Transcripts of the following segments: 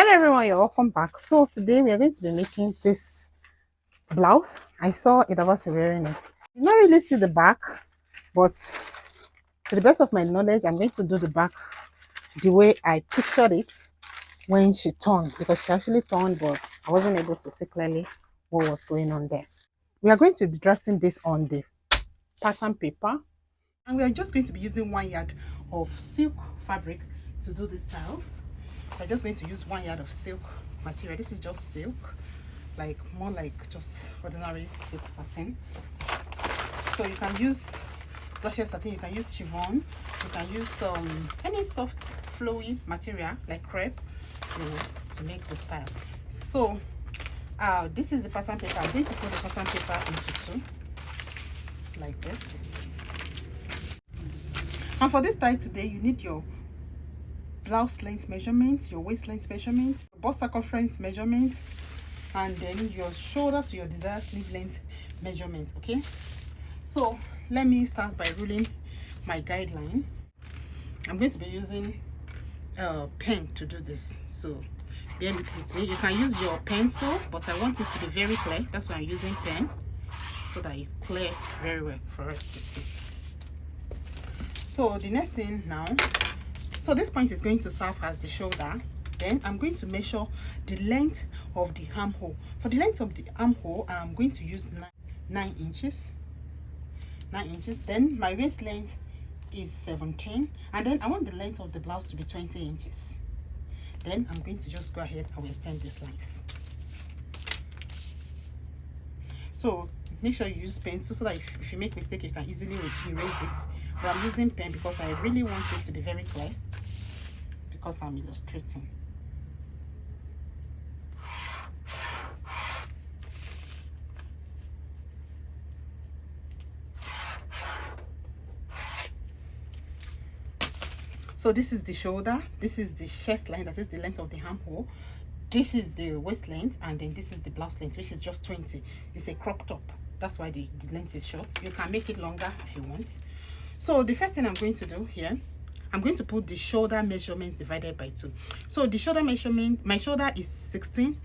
Hello everyone, you're welcome back. So today we are going to be making this blouse. I saw it was wearing it. You not really see the back, but to the best of my knowledge, I'm going to do the back the way I pictured it when she turned, because she actually turned, but I wasn't able to see clearly what was going on there. We are going to be drafting this on the pattern paper, and we are just going to be using 1 yard of silk fabric to do this style. We're just going to use 1 yard of silk material. This is just silk, like more like just ordinary silk satin. So you can use Duchess satin, you can use chiffon, you can use any soft flowy material like crepe, to make the style. So this is the pattern paper. I'm going to fold the pattern paper into 2 like this. And for this style today, you need your blouse length measurement, your waist length measurement, bust circumference measurement, and then your shoulder to your desired sleeve length measurement. Okay, so let me start by ruling my guideline. I'm going to be using a pen to do this, so bear with me. You can use your pencil, but I want it to be very clear. That's why I'm using pen, so that it's clear very well for us to see. So the next thing now, so this point is going to serve as the shoulder. Then I'm going to measure the length of the armhole. For the length of the armhole, I'm going to use 9 inches. 9 inches. Then my waist length is 17. And then I want the length of the blouse to be 20 inches. Then I'm going to just go ahead and extend these lines. So make sure you use pencil so that if you make mistake, you can easily erase it. But I'm using pen because I really want it to be very clear, because I'm illustrating. So this is the shoulder, this is the chest line, that is the length of the armhole, this is the waist length, and then this is the blouse length, which is just 20. It's a crop top, that's why the length is short. You can make it longer if you want. So the first thing I'm going to do here, I'm going to put the shoulder measurement divided by 2. So the shoulder measurement, my shoulder is 16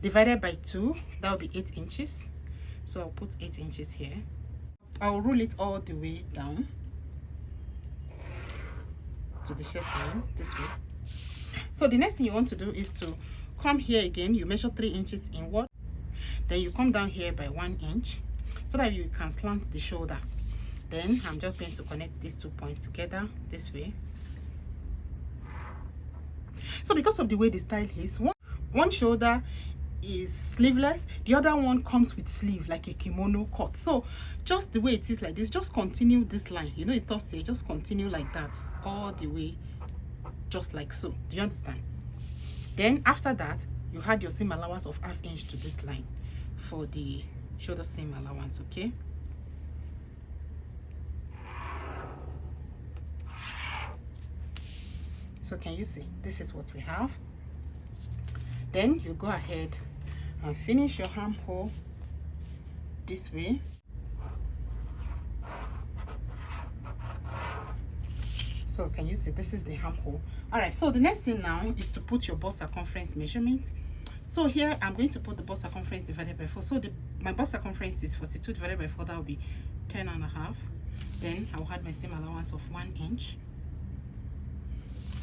divided by 2, that will be 8 inches. So I'll put 8 inches here. I'll roll it all the way down to the chest line this way. So the next thing you want to do is to come here again. You measure 3 inches inward, then you come down here by 1 inch so that you can slant the shoulder. Then I'm just going to connect these 2 points together this way. So because of the way the style is, one shoulder is sleeveless, the other one comes with sleeve, like a kimono cut. So just the way it is like this, just continue this line. You know, it stops here, just continue like that all the way, just like so. Do you understand? Then after that, you add your seam allowance of ½ inch to this line for the shoulder seam allowance. Okay, so can you see, this is what we have. Then you go ahead and finish your armhole this way. So can you see, this is the armhole. All right, so the next thing now is to put your bust circumference measurement. So here I'm going to put the bust circumference divided by 4. So my bust circumference is 42 divided by 4, that will be 10.5. Then I'll add my seam allowance of 1 inch.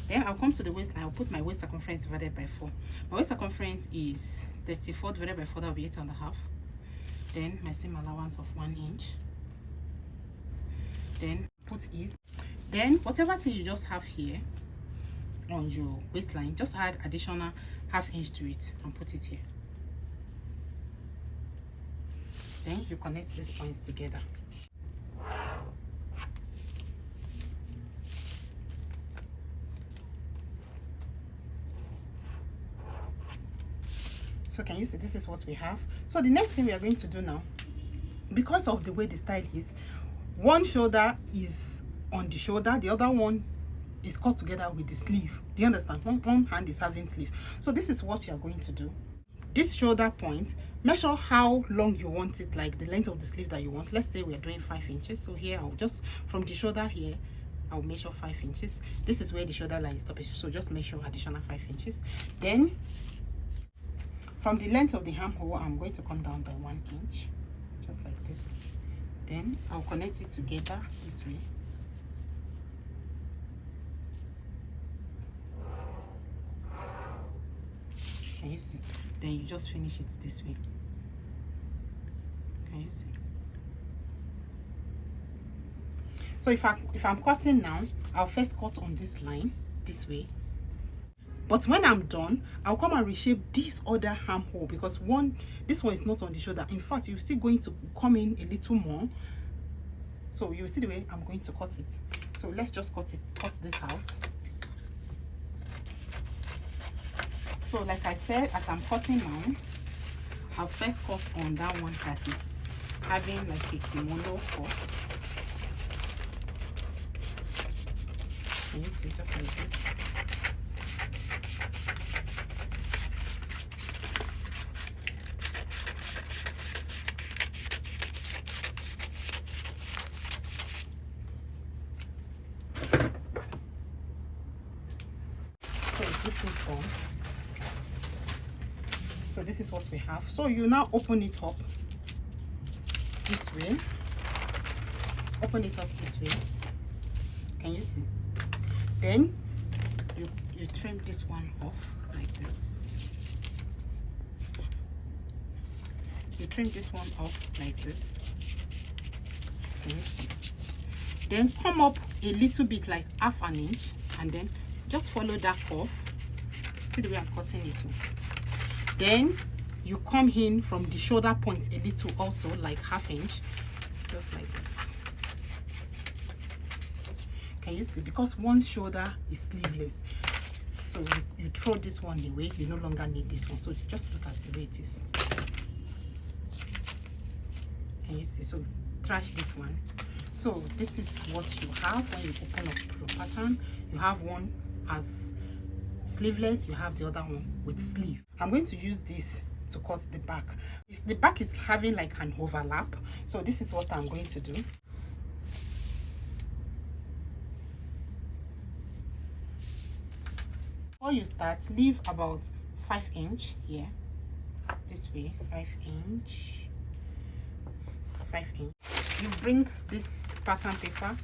Then I'll come to the waistline. I'll put my waist circumference divided by 4. My waist circumference is 34 divided by 4, that will be 8.5. Then my seam allowance of 1 inch. Then put ease. Then whatever thing you just have here on your waistline, just add additional ½ inch to it and put it here. Then you connect these points together. So can you see, this is what we have. So the next thing we are going to do now, because of the way the style is, one shoulder is on the shoulder, the other one is cut together with the sleeve. Do you understand? One hand is having sleeve. So this is what you are going to do. This shoulder point, measure how long you want it, like the length of the sleeve that you want. Let's say we're doing 5 inches. So here I'll just, from the shoulder here, I'll measure 5 inches. This is where the shoulder line stops, so just measure additional 5 inches. Then From the length of the armhole, I'm going to come down by 1 inch, just like this. Then I'll connect it together this way. Can you see? Then you just finish it this way. Can you see? So if I'm cutting now, I'll first cut on this line this way. But when I'm done, I'll come and reshape this other armhole, because this one is not on the shoulder. In fact, you're still going to come in a little more. So you'll see the way I'm going to cut it. So let's just cut this out. So like I said, as I'm cutting now, I'll first cut on that one that is having like a kimono cut. Can you see, just like this? So this is done. So this is what we have. So you now open it up this way. Open it up this way. Can you see? Then you trim this one off like this. You trim this one off like this. Can you see? Then come up a little bit, like half an inch, and then just follow that curve. See the way I'm cutting it too. Then you come in from the shoulder point a little, also like half inch, just like this. Can you see? Because one shoulder is sleeveless, so you throw this one away. You no longer need this one. So just look at the way it is. Can you see? So trash this one. So this is what you have when you open up your pattern. You have one as sleeveless, you have the other one with sleeve. I'm going to use this to cut the back. The back is having like an overlap, so this is what I'm going to do. Before you start, leave about 5 inch here, this way, 5 inch. You bring this pattern paper.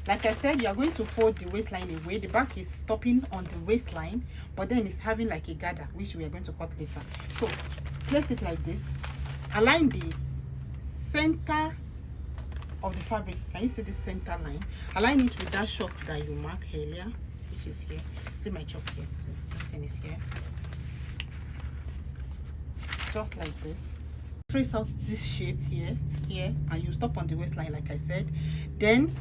Like I said, you are going to fold the waistline away. The back is stopping on the waistline, but then it's having like a gather, which we are going to cut later. So place it like this. Align the center of the fabric. Can you see the center line? Align it with that chalk that you marked earlier, which is here. See my chalk here, so everything is here. Just like this. Trace out this shape here, and you stop on the waistline, like I said. Then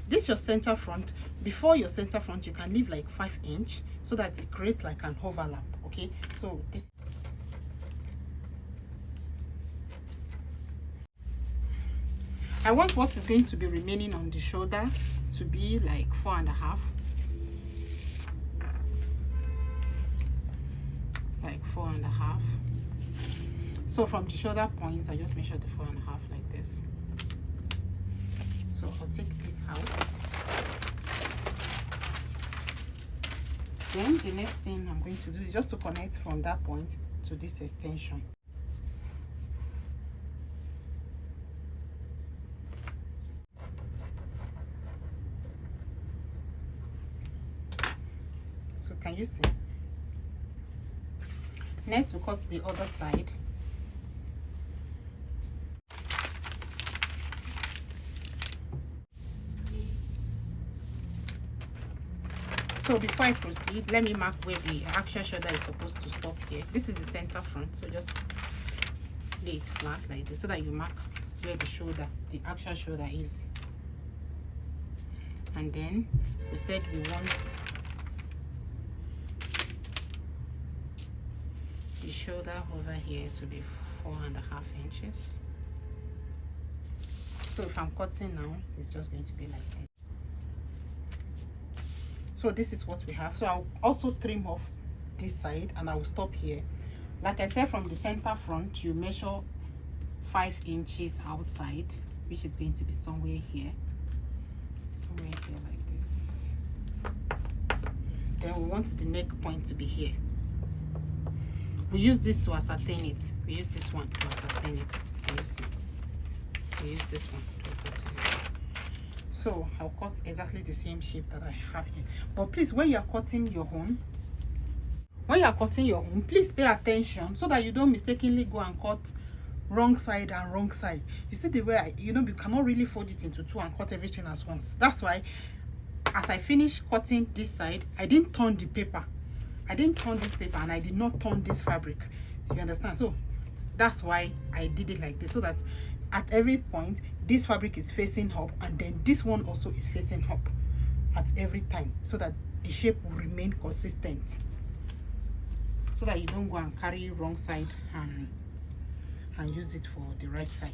this is your center front. Before your center front, you can leave like 5 inch so that it creates like an overlap. Okay, so this. I want what is going to be remaining on the shoulder to be like 4.5. Like 4.5. So from the shoulder point, I just measure the 4.5 like this. So I'll take this out. Then the next thing I'm going to do is just to connect from that point to this extension. So can you see? Next, we cut the other side. So before I proceed, let me mark where the actual shoulder is supposed to stop here. This is the center front, so just lay it flat like this so that you mark where the shoulder, the actual shoulder is. And then we said we want the shoulder over here to be 4.5 inches. So if I'm cutting now, it's just going to be like this. So this is what we have. So I'll also trim off this side and I will stop here. Like I said, from the center front, you measure 5 inches outside, which is going to be somewhere here. Somewhere here like this. Then we want the neck point to be here. We use this to ascertain it. We use this one to ascertain it. Can you see? We use this one to ascertain it. So I'll cut exactly the same shape that I have here. But please, when you are cutting your own, please pay attention so that you don't mistakenly go and cut wrong side and wrong side. You see the way you cannot really fold it into two and cut everything as once. That's why as I finished cutting this side, I didn't turn the paper. I didn't turn this paper and I did not turn this fabric. You understand? So that's why I did it like this, so that at every point this fabric is facing up and then this one also is facing up at every time, so that the shape will remain consistent, so that you don't go and carry wrong side and use it for the right side.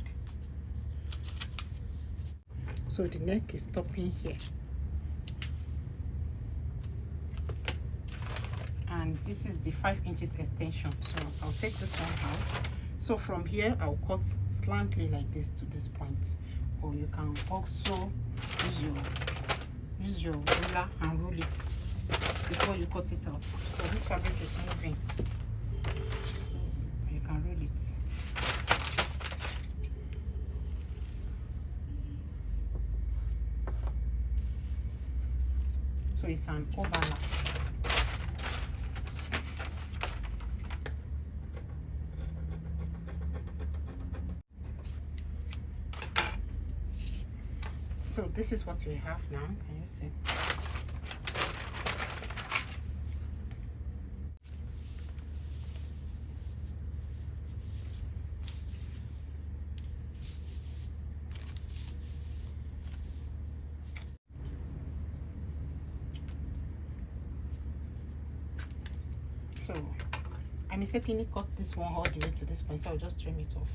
So the neck is stopping here, and this is the 5 inches extension. So I'll take this one out. So from here I'll cut slantly like this to this point, or you can also use your ruler and rule it before you cut it out. So this fabric is moving, so you can rule it. So it's an overlap. So this is what we have now. Can you see? So I mistakenly cut this one all the way to this point, so I'll just trim it off.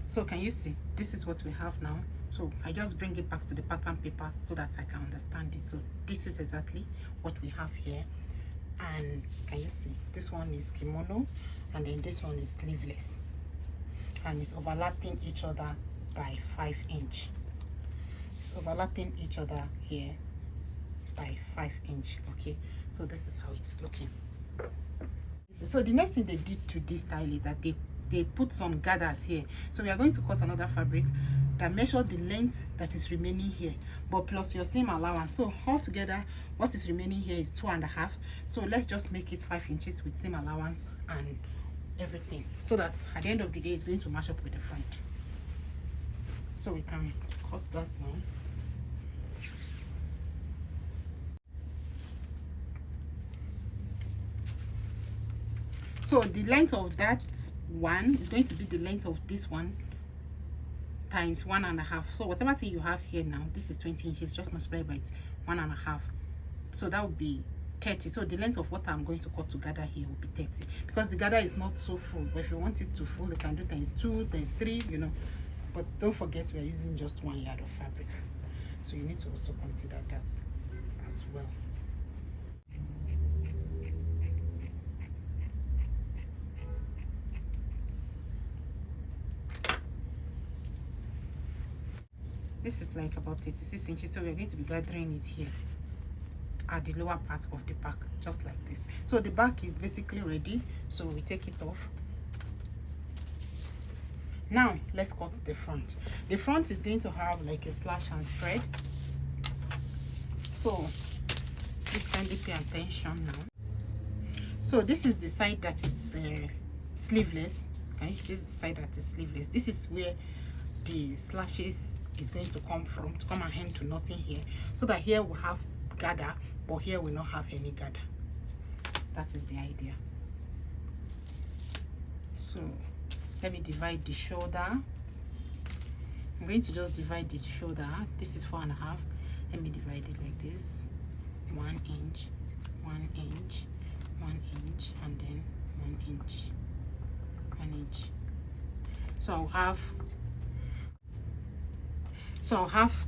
So can you see? This is what we have now. So I just bring it back to the pattern paper so that I can understand this. So this is exactly what we have here. And can you see? This one is kimono, and then this one is sleeveless, and it's overlapping each other by 5 inch. It's overlapping each other here by 5 inch. Okay, so this is how it's looking. So the next thing they did to this style is that they put some gathers here. So we are going to cut another fabric that measure the length that is remaining here, but plus your seam allowance. So altogether what is remaining here is 2.5. So let's just make it 5 inches with seam allowance and everything, so that at the end of the day it's going to match up with the front. So we can cut that now. So the length of that one is going to be the length of this one times 1.5. So whatever thing you have here now, this is 20 inches, just multiply by 1.5. So that would be 30. So the length of what I'm going to cut together here will be 30, because the gather is not so full. But if you want it to full, you can do times 2, times 3, you know. But don't forget we are using just 1 yard of fabric, so you need to also consider that as well. This is like about 36 inches, so we're going to be gathering it here at the lower part of the back, just like this. So the back is basically ready, so we take it off. Now let's cut the front. The front is going to have like a slash and spread, so please kindly pay attention now. So this is the side that is sleeveless. Okay, this is the side that is sleeveless. This is where the slashes is going to come from, to come and hand to nothing here, so that here we have gather, but here we not have any gather. That is the idea. So let me divide the shoulder. I'm going to just divide this shoulder. This is 4.5. Let me divide it like this: 1 inch, 1 inch, 1 inch, and then 1 inch, 1 inch. So I'll have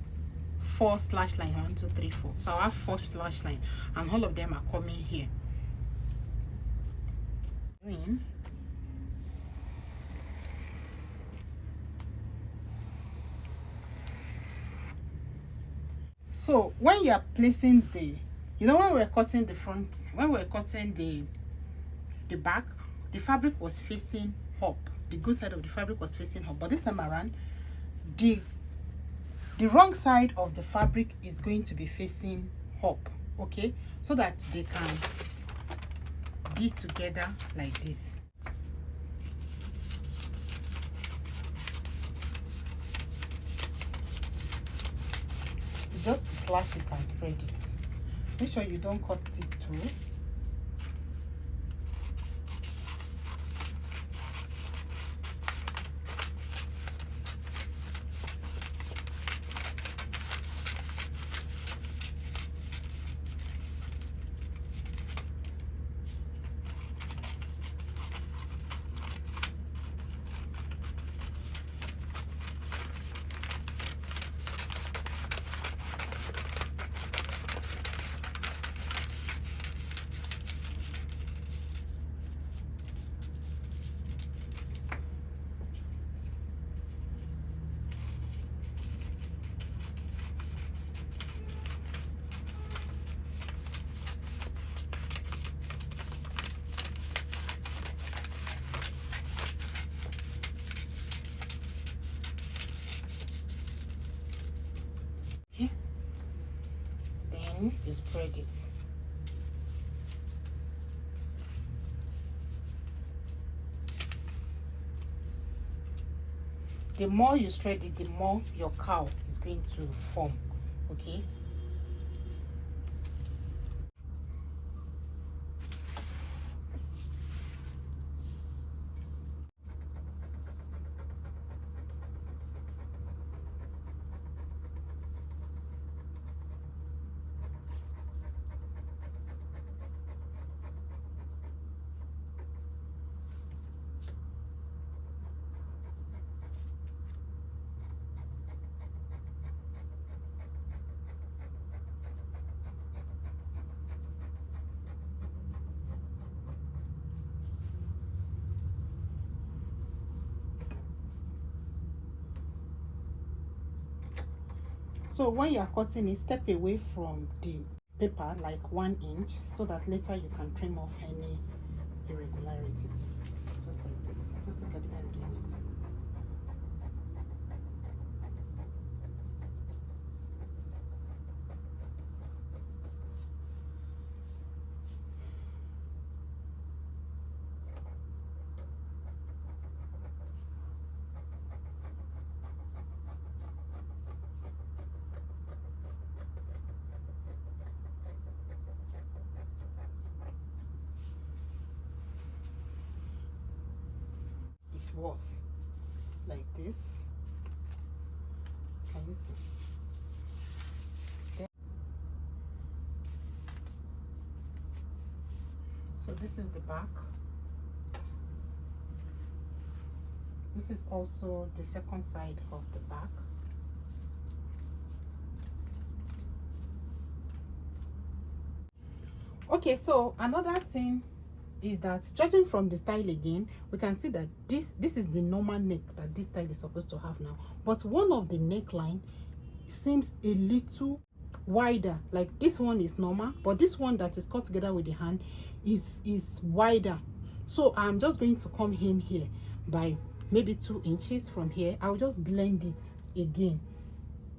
4 slash line, 1, 2, 3, 4. So I'll have 4 slash line, and all of them are coming here. So when you are placing the, you know, when we're cutting the front, when we're cutting the back, the fabric was facing up. The good side of the fabric was facing up, but this time around, the wrong side of the fabric is going to be facing up, okay, so that they can be together like this. It's just to slash it and spread it. Make sure you don't cut it through. Okay, then you spread it. The more you spread it, the more your cowl is going to form, okay. So when you are cutting it, step away from the paper like 1 inch, so that later you can trim off any irregularities. Just like this. Just look at the way I'm doing it. Was like this. Can you see? Then, so this is the back. This is also the second side of the back. Okay, so another thing is that, judging from the style again, we can see that this is the normal neck that this style is supposed to have now, but one of the neckline seems a little wider. Like this one is normal, but this one that is cut together with the hand is wider. So I'm just going to come in here by maybe 2 inches from here. I'll just blend it again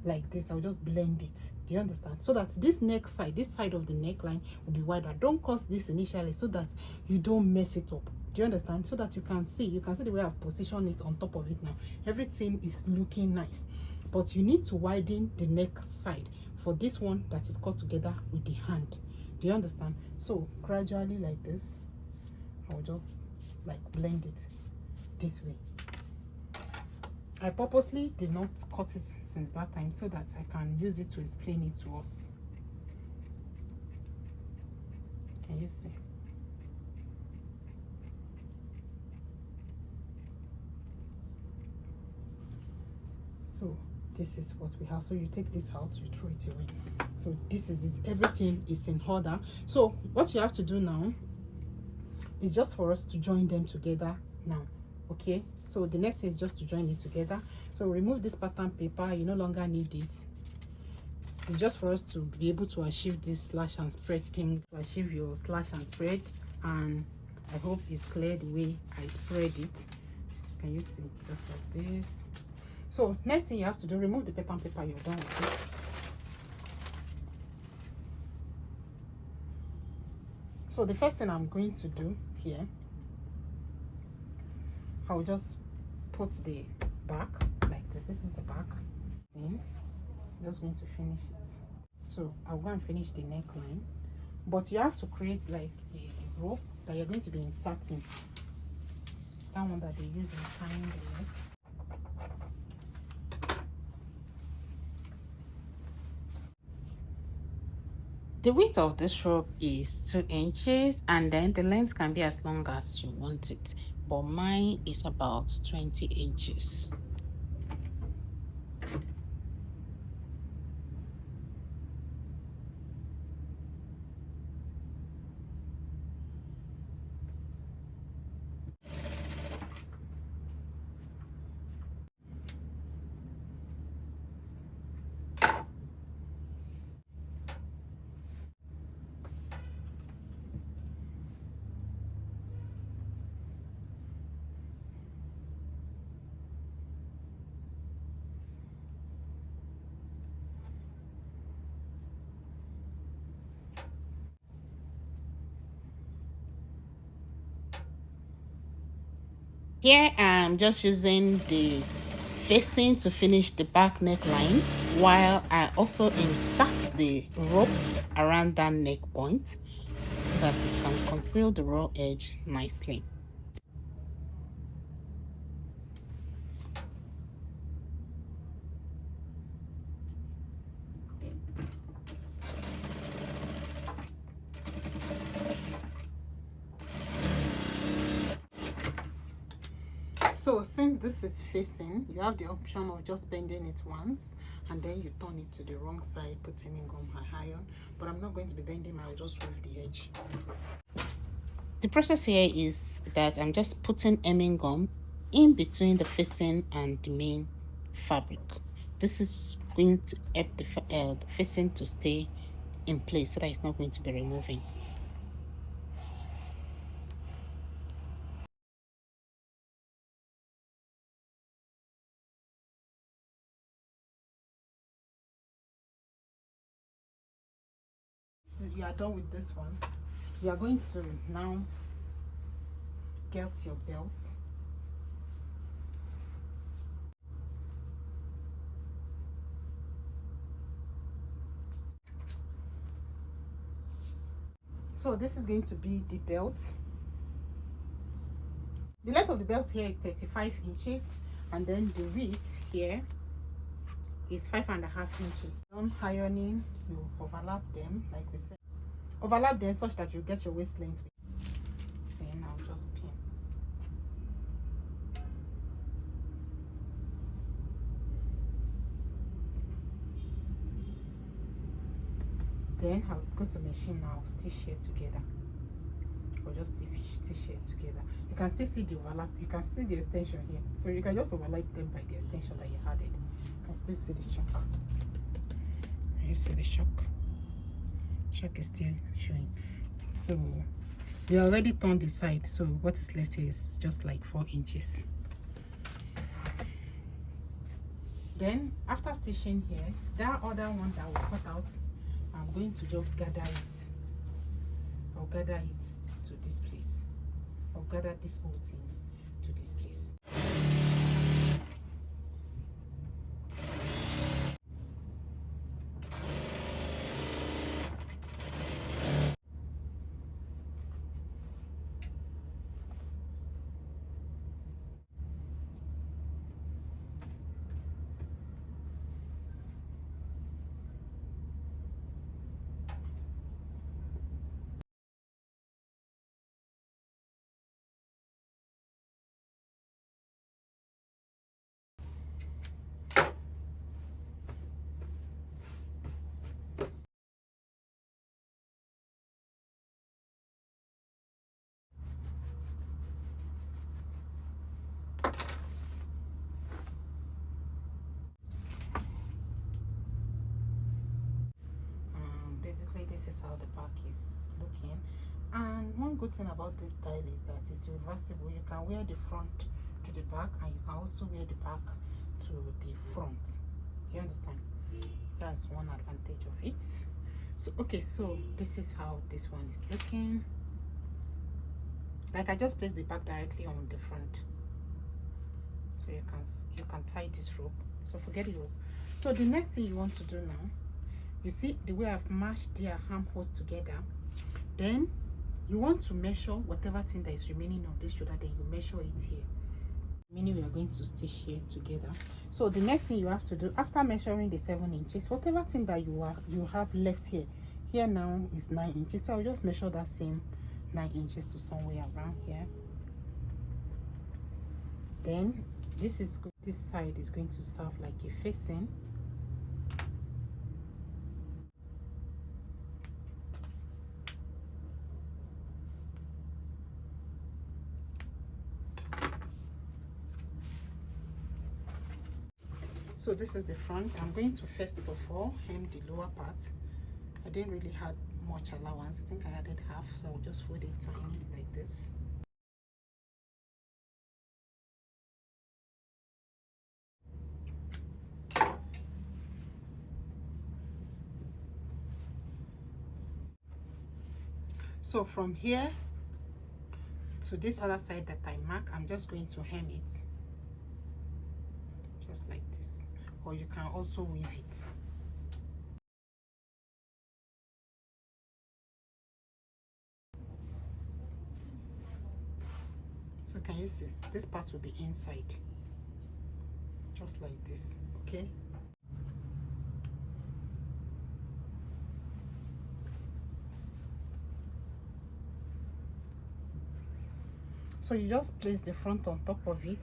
like this. I'll just blend it. Do you understand? So that this neck side, this side of the neckline will be wider. Don't cut this initially so that you don't mess it up. Do you understand? So that you can see the way I've positioned it on top of it now. Everything is looking nice, but you need to widen the neck side for this one that is cut together with the hand. Do you understand? So gradually like this, I'll just like blend it this way. I purposely did not cut it since that time so that I can use it to explain it to us. Can you see? So this is what we have. So you take this out, you throw it away. So this is it. Everything is in order. So what you have to do now is just for us to join them together now. Okay, so the next thing is just to join it together. So remove this pattern paper. You no longer need it. It's just for us to be able to achieve this slash and spread thing, to achieve your slash and spread. And I hope it's clear the way I spread it. Can you see? Just like this. So next thing you have to do, remove the pattern paper. You're done with it. So the first thing I'm going to do here, I'll just put the back like this. This is the back thing. I'm just going to finish it. So I'll go and finish the neckline, but you have to create like a rope that you're going to be inserting, that one that they use in tying the neck. The width of this rope is 2 inches, and then the length can be as long as you want it, but mine is about 20 inches. Here I'm just using the facing to finish the back neckline, while I also insert the rope around that neck point so that it can conceal the raw edge nicely. So since this is facing, you have the option of just bending it once and then you turn it to the wrong side, put hemming gum iron, but I'm not going to be bending, I'll just remove the edge. The process here is that I'm just putting hemming gum in between the facing and the main fabric. This is going to help the facing to stay in place so that it's not going to be removing. You are done with this one. You are going to now get your belt. So this is going to be the belt. The length of the belt here is 35 inches, and then the width here is 5.5 inches. On ironing, you overlap them like we said. Overlap them such that you get your waist length. Then I'll just pin. Then I'll go to machine now, stitch here together. Or just stitch here together. You can still see the overlap, you can see the extension here. So you can just overlap them by the extension that you added. You can still see the chock. You see the chock? Chock is still showing. So you already turned the side, so what is left here is just like 4 inches. Then after stitching here, that other one that we cut out, I'm going to just gather it. I'll gather it to this place. I'll gather these whole things to this place. this is how the back is looking. And one good thing about this style is that it's reversible. You can wear the front to the back, and you can also wear the back to the front. Do you understand? That's one advantage of it. So okay, so this is how this one is looking. Like, I just placed the back directly on the front, so you can tie this rope. So forget the rope. So the next thing you want to do now, you see the way I've mashed their armholes together. Then you want to measure whatever thing that is remaining on this shoulder, then you measure it here, meaning we are going to stitch here together. So the next thing you have to do after measuring the 7 inches, whatever thing that you have left here now is 9 inches. So I'll just measure that same 9 inches to somewhere around here. Then this side is going to serve like a facing. So this is the front. I'm going to first of all hem the lower part. I didn't really have much allowance. I think I added half, so I'll just fold it tiny like this. So from here to this other side that I mark, I'm just going to hem it just like this, or you can also weave it. So can you see this part will be inside, just like this? Okay, so you just place the front on top of it.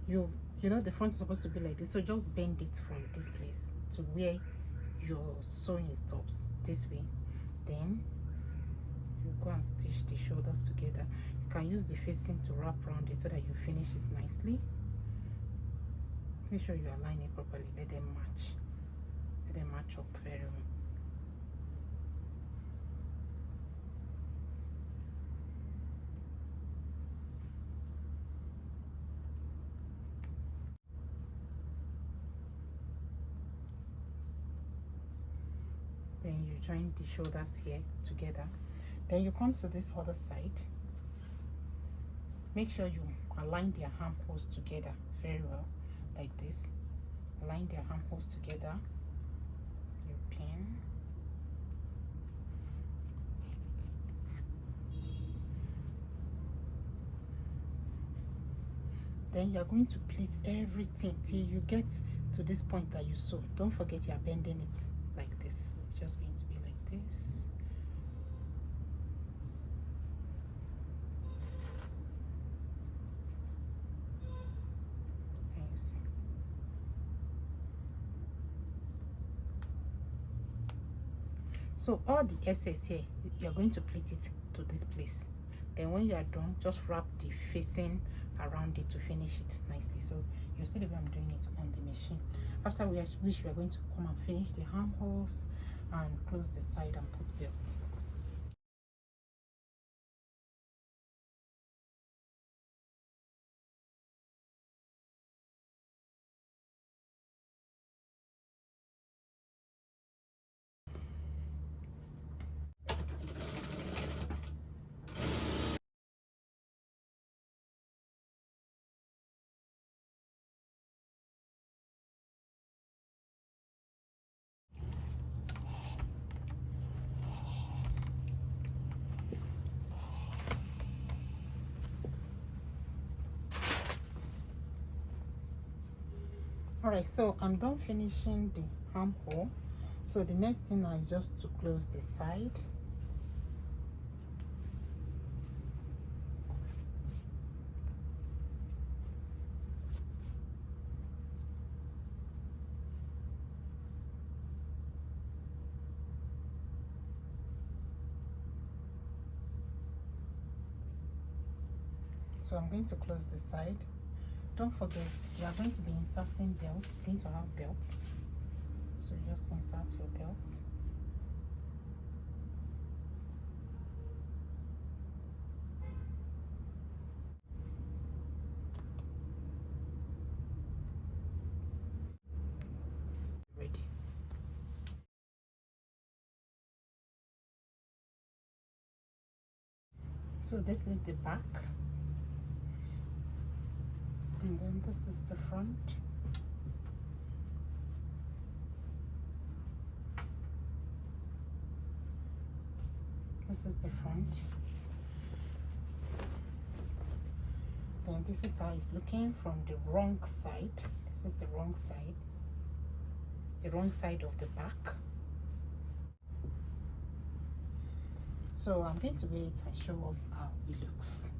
You know the front is supposed to be like this, so just bend it from this place to where your sewing stops, this way. Then you go and stitch the shoulders together. You can use the facing to wrap around it so that you finish it nicely. Make sure you align it properly. Let them match up very well. Then you join the shoulders here together. Then you come to this other side. Make sure you align their armholes together very well, like this. Align their armholes together. You pin. Then you are going to pleat everything till you get to this point that you sew. Don't forget you are bending it like this. So it's just going to be like this. And you see. So all the excess here, you are going to pleat it to this place. Then when you are done, just wrap the facing around it to finish it nicely. So you see the way I'm doing it on the machine. After which we are going to come and finish the armholes and close the side and put belts. Alright, so I'm done finishing the armhole. So the next thing now is just to close the side. So I'm going to close the side. Don't forget, you are going to be inserting belts. It's going to have belts. So just insert your belts. So this is the back, and then this is the front. This is the front. Then this is how it's looking from the wrong side. This is the wrong side. The wrong side of the back. So I'm going to wear it and show us how it looks.